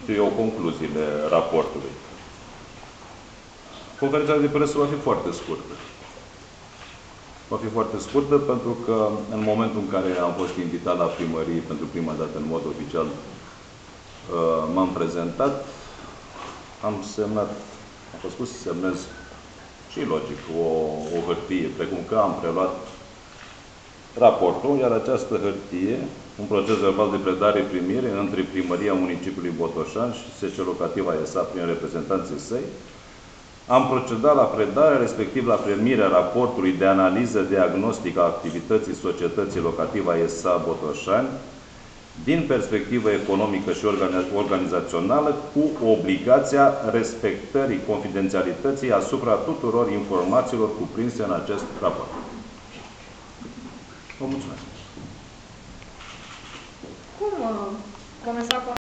știu eu, concluziile raportului. Conferința de presă va fi foarte scurtă. Va fi foarte scurtă pentru că în momentul în care am fost invitat la primărie pentru prima dată în mod oficial, m-am prezentat, am semnat, am fost spus să semnez și logic o hârtie, precum că am preluat raportul, iar această hârtie, un proces verbal de predare-primire între Primăria Municipiului Botoșani și SC Locativa ESA prin reprezentanții săi, am procedat la predare, respectiv la primirea raportului de analiză diagnostică a activității Societății Locativa ESA Botoșani din perspectivă economică și organizațională, cu obligația respectării confidențialității asupra tuturor informațiilor cuprinse în acest raport. Vă mulțumesc. Cum comenta